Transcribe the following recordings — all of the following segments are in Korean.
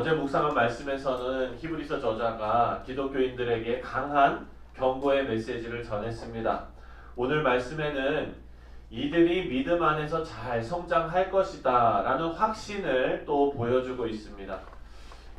어제 묵상한 말씀에서는 히브리서 저자가 기독교인들에게 강한 경고의 메시지를 전했습니다. 오늘 말씀에는 이들이 믿음 안에서 잘 성장할 것이다 라는 확신을 또 보여주고 있습니다.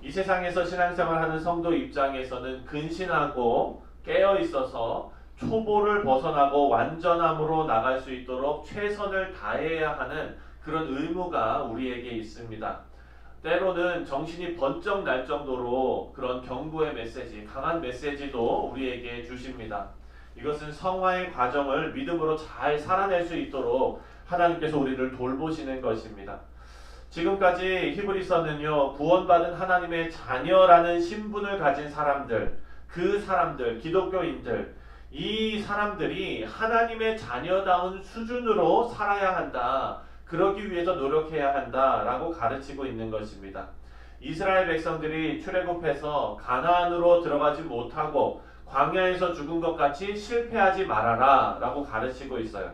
이 세상에서 신앙생활하는 성도 입장에서는 근신하고 깨어 있어서 초보를 벗어나고 완전함으로 나갈 수 있도록 최선을 다해야 하는 그런 의무가 우리에게 있습니다. 때로는 정신이 번쩍 날 정도로 그런 경고의 메시지, 강한 메시지도 우리에게 주십니다. 이것은 성화의 과정을 믿음으로 잘 살아낼 수 있도록 하나님께서 우리를 돌보시는 것입니다. 지금까지 히브리서는요, 구원받은 하나님의 자녀라는 신분을 가진 사람들, 그 사람들, 기독교인들, 이 사람들이 하나님의 자녀다운 수준으로 살아야 한다. 그러기 위해서 노력해야 한다라고 가르치고 있는 것입니다. 이스라엘 백성들이 출애굽해서 가나안으로 들어가지 못하고 광야에서 죽은 것 같이 실패하지 말아라 라고 가르치고 있어요.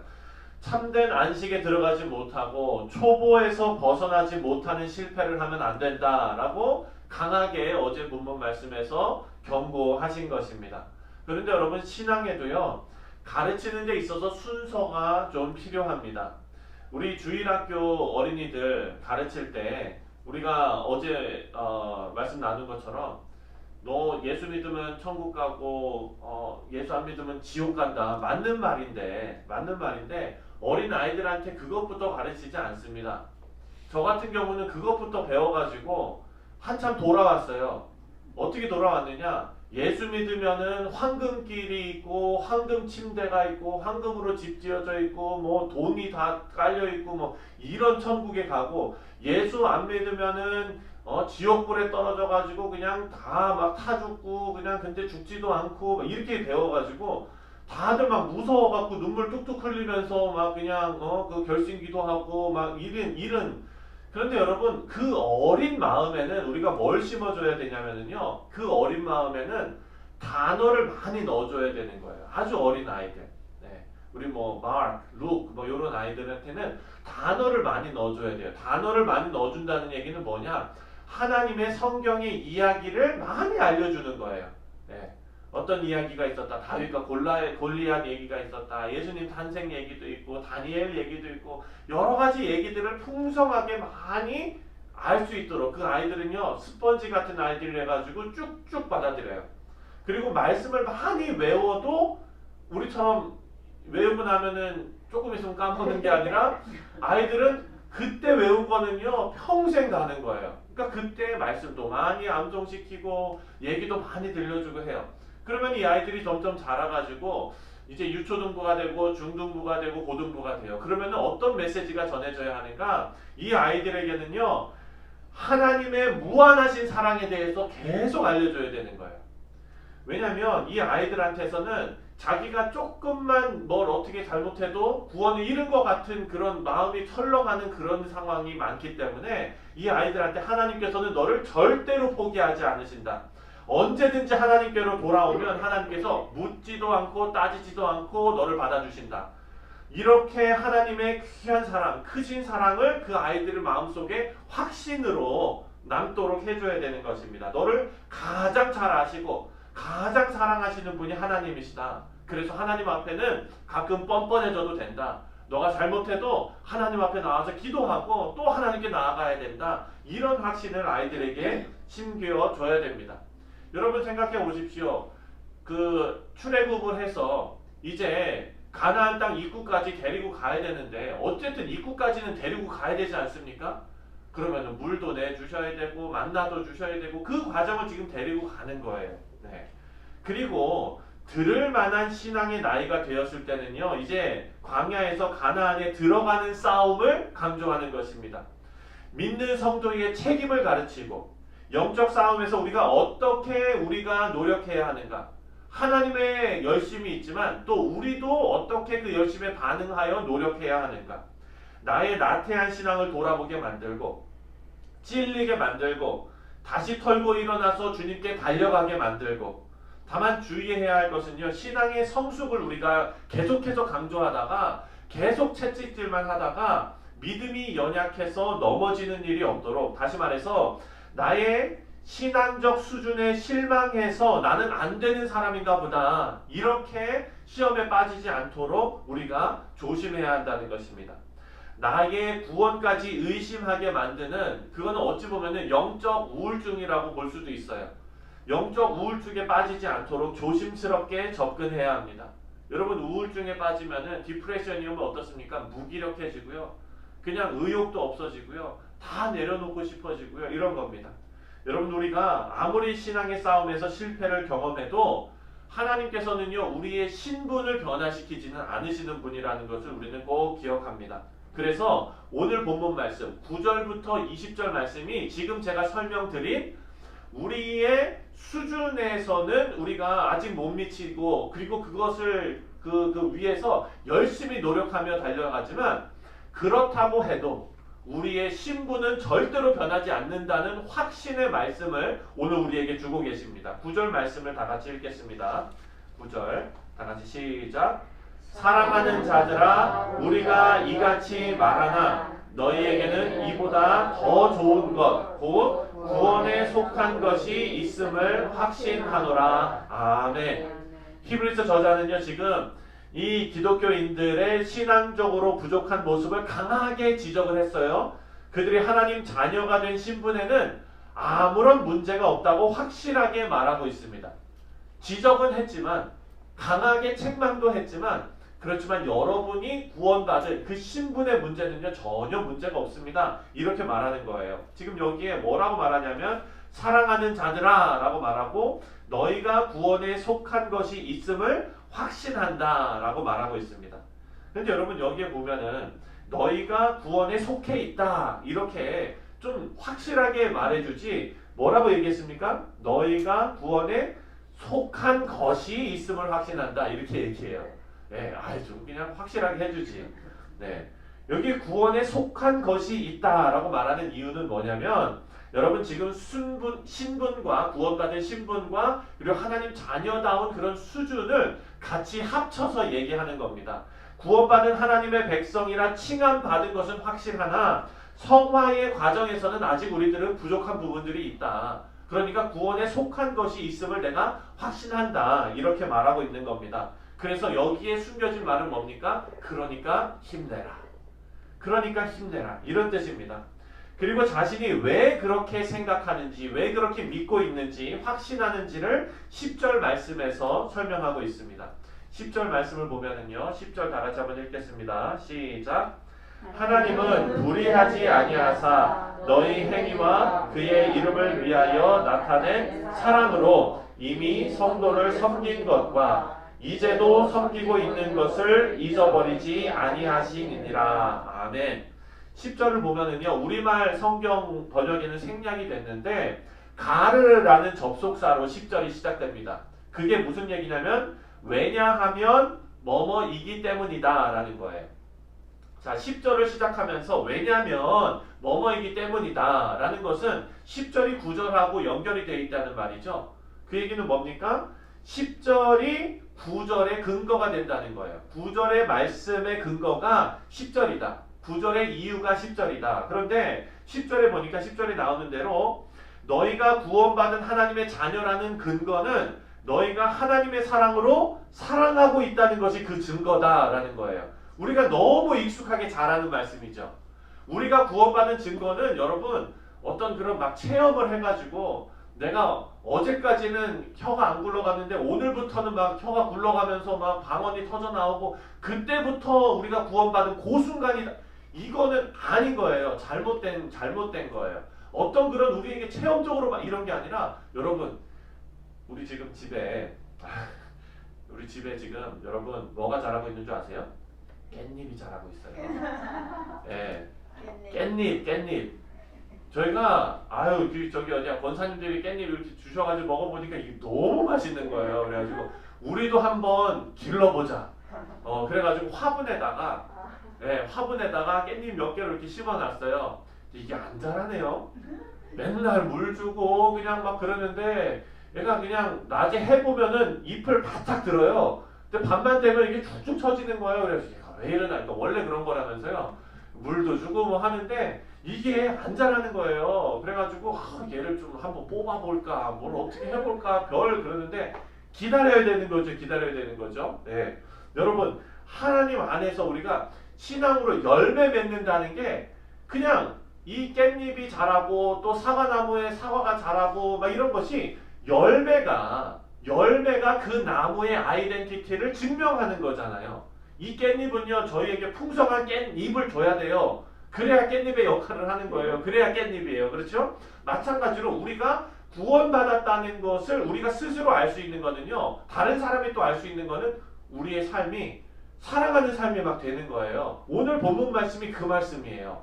참된 안식에 들어가지 못하고 초보에서 벗어나지 못하는 실패를 하면 안 된다라고 강하게 어제 본문 말씀에서 경고하신 것입니다. 그런데 여러분, 신앙에도요, 가르치는 데 있어서 순서가 좀 필요합니다. 우리 주일학교 어린이들 가르칠 때 우리가 어제 말씀 나눈 것처럼 너 예수 믿으면 천국 가고 예수 안 믿으면 지옥 간다. 맞는 말인데 어린 아이들한테 그것부터 가르치지 않습니다. 저 같은 경우는 그것부터 배워가지고 한참 돌아왔어요. 어떻게 돌아왔느냐? 예수 믿으면은 황금길이 있고 황금 침대가 있고 황금으로 집 지어져 있고 뭐 돈이 다 깔려 있고 뭐 이런 천국에 가고, 예수 안 믿으면은 지옥불에 떨어져 가지고 그냥 다 막 타 죽고 그냥 근데 죽지도 않고 이렇게 배워가지고 다들 막 무서워갖고 눈물 뚝뚝 흘리면서 막 그냥 그 결심기도하고 막 이런. 그런데 여러분, 그 어린 마음에는 우리가 뭘 심어줘야 되냐면요, 그 어린 마음에는 단어를 많이 넣어줘야 되는 거예요. 아주 어린 아이들, 네. 우리 뭐 마크, 룩 뭐 이런 아이들한테는 단어를 많이 넣어줘야 돼요. 단어를 많이 넣어준다는 얘기는 뭐냐? 하나님의 성경의 이야기를 많이 알려주는 거예요. 네. 어떤 이야기가 있었다. 다윗과 골리앗 얘기가 있었다. 예수님 탄생 얘기도 있고 다니엘 얘기도 있고 여러 가지 얘기들을 풍성하게 많이 알 수 있도록 그 아이들은요, 스펀지 같은 아이들을 해가지고 쭉쭉 받아들여요. 그리고 말씀을 많이 외워도 우리처럼 외우고 나면은 조금 있으면 까먹는 게 아니라 아이들은 그때 외운 거는요 평생 가는 거예요. 그러니까 그때 말씀도 많이 암송시키고 얘기도 많이 들려주고 해요. 그러면 이 아이들이 점점 자라가지고 이제 유초등부가 되고 중등부가 되고 고등부가 돼요. 그러면 어떤 메시지가 전해져야 하는가? 이 아이들에게는요, 하나님의 무한하신 사랑에 대해서 계속 알려줘야 되는 거예요. 왜냐하면 이 아이들한테서는 자기가 조금만 뭘 어떻게 잘못해도 구원을 잃은 것 같은 그런 마음이 철렁하는 그런 상황이 많기 때문에 이 아이들한테 하나님께서는 너를 절대로 포기하지 않으신다. 언제든지 하나님께로 돌아오면 하나님께서 묻지도 않고 따지지도 않고 너를 받아주신다. 이렇게 하나님의 귀한 사랑, 크신 사랑을 그 아이들의 마음속에 확신으로 남도록 해줘야 되는 것입니다. 너를 가장 잘 아시고 가장 사랑하시는 분이 하나님이시다. 그래서 하나님 앞에는 가끔 뻔뻔해져도 된다. 너가 잘못해도 하나님 앞에 나와서 기도하고 또 하나님께 나아가야 된다. 이런 확신을 아이들에게 심겨 줘야 됩니다. 여러분 생각해 보십시오. 그 출애굽을 해서 이제 가나안 땅 입구까지 데리고 가야 되는데 어쨌든 입구까지는 데리고 가야 되지 않습니까? 그러면 물도 내주셔야 되고 만나도 주셔야 되고 그 과정을 지금 데리고 가는 거예요. 네. 그리고 들을 만한 신앙의 나이가 되었을 때는요, 이제 광야에서 가나안에 들어가는 싸움을 강조하는 것입니다. 믿는 성도의 책임을 가르치고 영적 싸움에서 우리가 노력해야 하는가? 하나님의 열심이 있지만 또 우리도 어떻게 그 열심에 반응하여 노력해야 하는가? 나의 나태한 신앙을 돌아보게 만들고 찔리게 만들고 다시 털고 일어나서 주님께 달려가게 만들고. 다만 주의해야 할 것은요, 신앙의 성숙을 우리가 계속해서 강조하다가 계속 채찍질만 하다가 믿음이 연약해서 넘어지는 일이 없도록, 다시 말해서 나의 신앙적 수준에 실망해서 나는 안 되는 사람인가 보다 이렇게 시험에 빠지지 않도록 우리가 조심해야 한다는 것입니다. 나의 구원까지 의심하게 만드는 그거는 어찌 보면은 영적 우울증이라고 볼 수도 있어요. 영적 우울증에 빠지지 않도록 조심스럽게 접근해야 합니다. 여러분 우울증에 빠지면은 디프레션이 오면 어떻습니까? 무기력해지고요. 그냥 의욕도 없어지고요. 다 내려놓고 싶어지고요. 이런 겁니다. 여러분 우리가 아무리 신앙의 싸움에서 실패를 경험해도 하나님께서는요 우리의 신분을 변화시키지는 않으시는 분이라는 것을 우리는 꼭 기억합니다. 그래서 오늘 본문 말씀 9절부터 20절 말씀이 지금 제가 설명드린 우리의 수준에서는 우리가 아직 못 미치고 그리고 그것을 그 위에서 열심히 노력하며 달려가지만 그렇다고 해도 우리의 신분은 절대로 변하지 않는다는 확신의 말씀을 오늘 우리에게 주고 계십니다. 9절 말씀을 다 같이 읽겠습니다. 9절 다 같이 시작. 사랑하는 자들아 우리가 이같이 말하나 너희에게는 이보다 더 좋은 것 곧 구원에 속한 것이 있음을 확신하노라. 아멘. 히브리서 저자는요 지금 이 기독교인들의 신앙적으로 부족한 모습을 강하게 지적을 했어요. 그들이 하나님 자녀가 된 신분에는 아무런 문제가 없다고 확실하게 말하고 있습니다. 지적은 했지만 강하게 책망도 했지만 그렇지만 여러분이 구원받은 그 신분의 문제는요 전혀 문제가 없습니다. 이렇게 말하는 거예요. 지금 여기에 뭐라고 말하냐면 사랑하는 자들아 라고 말하고 너희가 구원에 속한 것이 있음을 확신한다 라고 말하고 있습니다. 근데 여러분 여기에 보면은 너희가 구원에 속해 있다 이렇게 좀 확실하게 말해주지 뭐라고 얘기했습니까? 너희가 구원에 속한 것이 있음을 확신한다 이렇게 얘기해요. 네, 좀 그냥 확실하게 해주지. 네, 여기 구원에 속한 것이 있다라고 말하는 이유는 뭐냐면 여러분 지금 신분과 구원받은 신분과 그리고 하나님 자녀다운 그런 수준을 같이 합쳐서 얘기하는 겁니다. 구원받은 하나님의 백성이라 칭함받은 것은 확실하나 성화의 과정에서는 아직 우리들은 부족한 부분들이 있다. 그러니까 구원에 속한 것이 있음을 내가 확신한다. 이렇게 말하고 있는 겁니다. 그래서 여기에 숨겨진 말은 뭡니까? 그러니까 힘내라. 그러니까 힘내라. 이런 뜻입니다. 그리고 자신이 왜 그렇게 생각하는지, 왜 그렇게 믿고 있는지, 확신하는지를 10절 말씀에서 설명하고 있습니다. 10절 말씀을 보면은요. 10절 다 같이 한번 읽겠습니다. 시작. 하나님은 불의하지 아니하사 너희 행위와 그의 이름을 위하여 나타낸 사랑으로 이미 성도를 섬긴 것과 이제도 섬기고 있는 것을 잊어버리지 아니하시니라. 아멘. 10절을 보면은요. 우리말 성경 번역에는 생략이 됐는데 가르라는 접속사로 10절이 시작됩니다. 그게 무슨 얘기냐면 왜냐하면 뭐뭐이기 때문이다 라는 거예요. 자, 10절을 시작하면서 왜냐면 뭐뭐이기 때문이다 라는 것은 10절이 9절하고 연결이 되어 있다는 말이죠. 그 얘기는 뭡니까? 10절이 9절의 근거가 된다는 거예요. 9절의 말씀의 근거가 10절이다. 9절의 이유가 10절이다. 그런데 10절에 보니까 10절에 나오는 대로 너희가 구원받은 하나님의 자녀라는 근거는 너희가 하나님의 사랑으로 사랑하고 있다는 것이 그 증거다라는 거예요. 우리가 너무 익숙하게 잘 아는 말씀이죠. 우리가 구원받은 증거는 여러분 어떤 그런 막 체험을 해가지고 내가 어제까지는 혀가 안 굴러갔는데 오늘부터는 막 혀가 굴러가면서 막 방언이 터져 나오고 그때부터 우리가 구원받은 그 순간이다. 이거는 아닌 거예요. 잘못된 거예요. 어떤 그런 우리에게 체험적으로 막 이런 게 아니라 여러분 우리 지금 집에 지금 여러분 뭐가 자라고 있는 줄 아세요? 깻잎이 자라고 있어요. 예, 깻잎. 저희가 저기 어디야 권사님들이 깻잎 이렇게 주셔가지고 먹어보니까 이게 너무 맛있는 거예요. 그래가지고 우리도 한번 길러보자. 그래가지고 화분에다가 깻잎 몇 개를 이렇게 심어놨어요. 이게 안 자라네요. 맨날 물 주고 그냥 막 그러는데 얘가 그냥 낮에 해보면은 잎을 바짝 들어요. 근데 밤만 되면 이게 쭉쭉 처지는 거예요. 그래서 왜 이러나? 그러니까 원래 그런 거라면서요. 물도 주고 뭐 하는데 이게 안 자라는 거예요. 그래가지고 얘를 좀 한번 뽑아볼까, 뭘 어떻게 해볼까 별 그러는데 기다려야 되는 거죠. 기다려야 되는 거죠. 네. 여러분 하나님 안에서 우리가 신앙으로 열매 맺는다는 게 그냥 이 깻잎이 자라고 또 사과나무에 사과가 자라고 막 이런 것이 열매가 그 나무의 아이덴티티를 증명하는 거잖아요. 이 깻잎은요 저희에게 풍성한 깻잎을 줘야 돼요. 그래야 깻잎의 역할을 하는 거예요. 그래야 깻잎이에요. 그렇죠? 마찬가지로 우리가 구원받았다는 것을 우리가 스스로 알 수 있는 거는요. 다른 사람이 또 알 수 있는 거는 우리의 삶이 사랑하는 삶이 막 되는 거예요. 오늘 본문 말씀이 그 말씀이에요.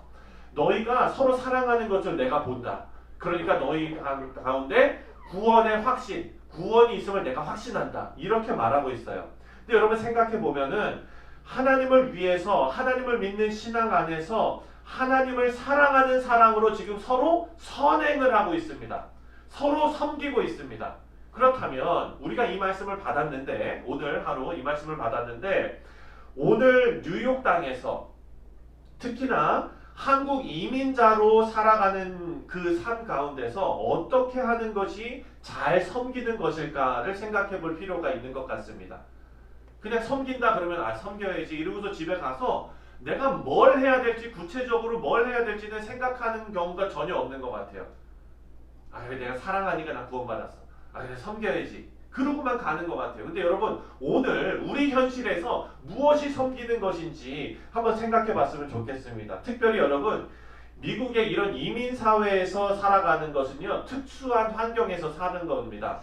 너희가 서로 사랑하는 것을 내가 본다. 그러니까 너희 가운데 구원의 확신, 구원이 있음을 내가 확신한다. 이렇게 말하고 있어요. 근데 여러분 생각해 보면은 하나님을 위해서 하나님을 믿는 신앙 안에서 하나님을 사랑하는 사랑으로 지금 서로 선행을 하고 있습니다. 서로 섬기고 있습니다. 그렇다면 우리가 이 말씀을 받았는데 오늘 하루 이 말씀을 받았는데 오늘 뉴욕 땅에서 특히나 한국 이민자로 살아가는 그 삶 가운데서 어떻게 하는 것이 잘 섬기는 것일까를 생각해 볼 필요가 있는 것 같습니다. 그냥 섬긴다 그러면 섬겨야지 이러고서 집에 가서 내가 뭘 해야 될지 구체적으로 뭘 해야 될지는 생각하는 경우가 전혀 없는 것 같아요. 그래 내가 사랑하니까 나 구원받았어. 그래 섬겨야지. 그러고만 가는 것 같아요. 근데 여러분 오늘 우리 현실에서 무엇이 섬기는 것인지 한번 생각해 봤으면 좋겠습니다. 특별히 여러분 미국의 이런 이민사회에서 살아가는 것은요 특수한 환경에서 사는 겁니다.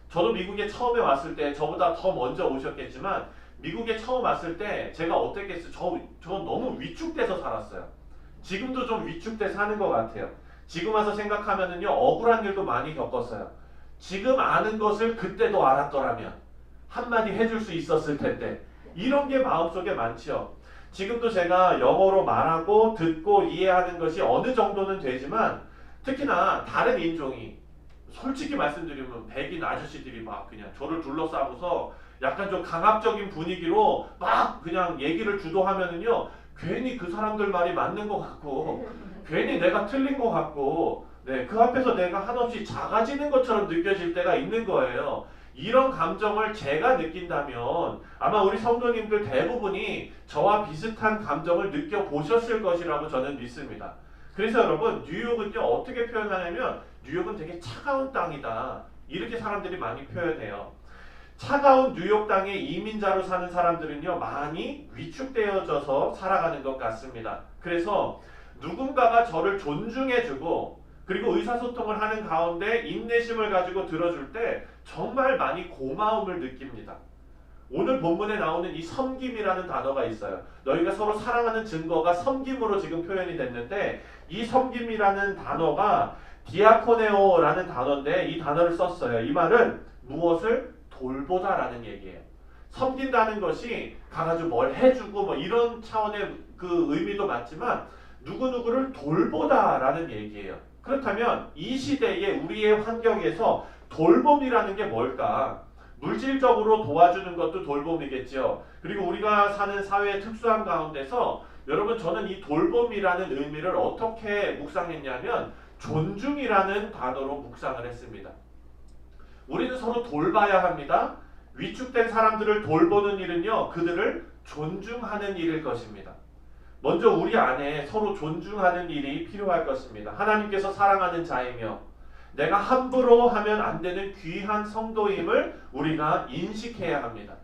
저도 미국에 처음에 왔을 때 저보다 더 먼저 오셨겠지만 미국에 처음 왔을 때 제가 어땠겠어요? 저 너무 위축돼서 살았어요. 지금도 좀 위축돼 사는 것 같아요. 지금 와서 생각하면은요 억울한 일도 많이 겪었어요. 지금 아는 것을 그때도 알았더라면 한마디 해줄 수 있었을 텐데 이런 게 마음속에 많죠. 지금도 제가 영어로 말하고 듣고 이해하는 것이 어느 정도는 되지만 특히나 다른 인종이 솔직히 말씀드리면 백인 아저씨들이 막 그냥 저를 둘러싸고서 약간 좀 강압적인 분위기로 막 그냥 얘기를 주도하면은요 괜히 그 사람들 말이 맞는 것 같고 괜히 내가 틀린 것 같고 그 앞에서 내가 한없이 작아지는 것처럼 느껴질 때가 있는 거예요. 이런 감정을 제가 느낀다면 아마 우리 성도님들 대부분이 저와 비슷한 감정을 느껴보셨을 것이라고 저는 믿습니다. 그래서 여러분 뉴욕은요 어떻게 표현하냐면 뉴욕은 되게 차가운 땅이다. 이렇게 사람들이 많이 표현해요. 차가운 뉴욕 땅에 이민자로 사는 사람들은요 많이 위축되어져서 살아가는 것 같습니다. 그래서 누군가가 저를 존중해주고 그리고 의사소통을 하는 가운데 인내심을 가지고 들어줄 때 정말 많이 고마움을 느낍니다. 오늘 본문에 나오는 이 섬김이라는 단어가 있어요. 너희가 서로 사랑하는 증거가 섬김으로 지금 표현이 됐는데 이 섬김이라는 단어가 디아코네오라는 단어인데 이 단어를 썼어요. 이 말은 무엇을 돌보다라는 얘기예요. 섬긴다는 것이 가가지고 뭘 해주고 뭐 이런 차원의 그 의미도 맞지만 누구누구를 돌보다라는 얘기예요. 그렇다면 이 시대의 우리의 환경에서 돌봄이라는 게 뭘까? 물질적으로 도와주는 것도 돌봄이겠죠. 그리고 우리가 사는 사회의 특수한 가운데서 여러분 저는 이 돌봄이라는 의미를 어떻게 묵상했냐면 존중이라는 단어로 묵상을 했습니다. 우리는 서로 돌봐야 합니다. 위축된 사람들을 돌보는 일은요 그들을 존중하는 일일 것입니다. 먼저 우리 안에 서로 존중하는 일이 필요할 것입니다. 하나님께서 사랑하는 자이며 내가 함부로 하면 안 되는 귀한 성도임을 우리가 인식해야 합니다.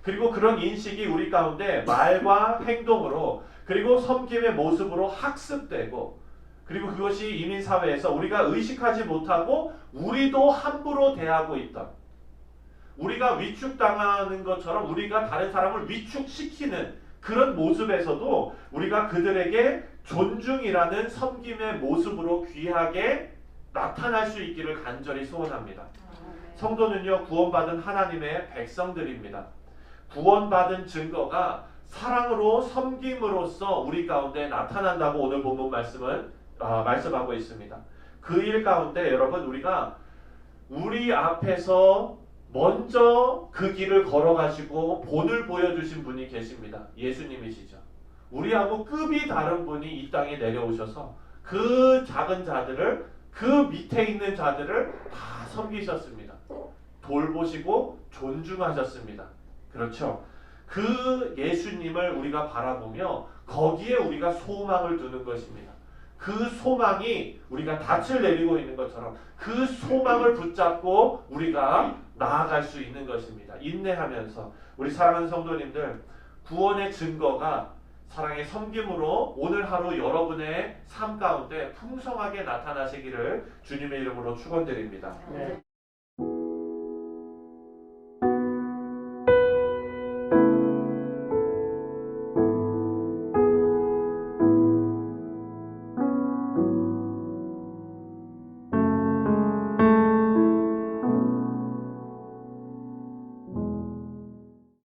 그리고 그런 인식이 우리 가운데 말과 행동으로 그리고 섬김의 모습으로 학습되고 그리고 그것이 이민사회에서 우리가 의식하지 못하고 우리도 함부로 대하고 있던 우리가 위축당하는 것처럼 우리가 다른 사람을 위축시키는 그런 모습에서도 우리가 그들에게 존중이라는 섬김의 모습으로 귀하게 나타날 수 있기를 간절히 소원합니다. 성도는요 구원받은 하나님의 백성들입니다. 구원받은 증거가 사랑으로 섬김으로써 우리 가운데 나타난다고 오늘 본문 말씀하고 있습니다. 그 일 가운데 여러분 우리가 우리 앞에서 먼저 그 길을 걸어가시고 본을 보여주신 분이 계십니다. 예수님이시죠. 우리하고 급이 다른 분이 이 땅에 내려오셔서 그 작은 자들을, 그 밑에 있는 자들을 다 섬기셨습니다. 돌보시고 존중하셨습니다. 그렇죠? 그 예수님을 우리가 바라보며 거기에 우리가 소망을 두는 것입니다. 그 소망이 우리가 닻을 내리고 있는 것처럼 그 소망을 붙잡고 우리가 나아갈 수 있는 것입니다. 인내하면서. 우리 사랑하는 성도님들, 구원의 증거가 사랑의 섬김으로 오늘 하루 여러분의 삶 가운데 풍성하게 나타나시기를 주님의 이름으로 축원드립니다. 네.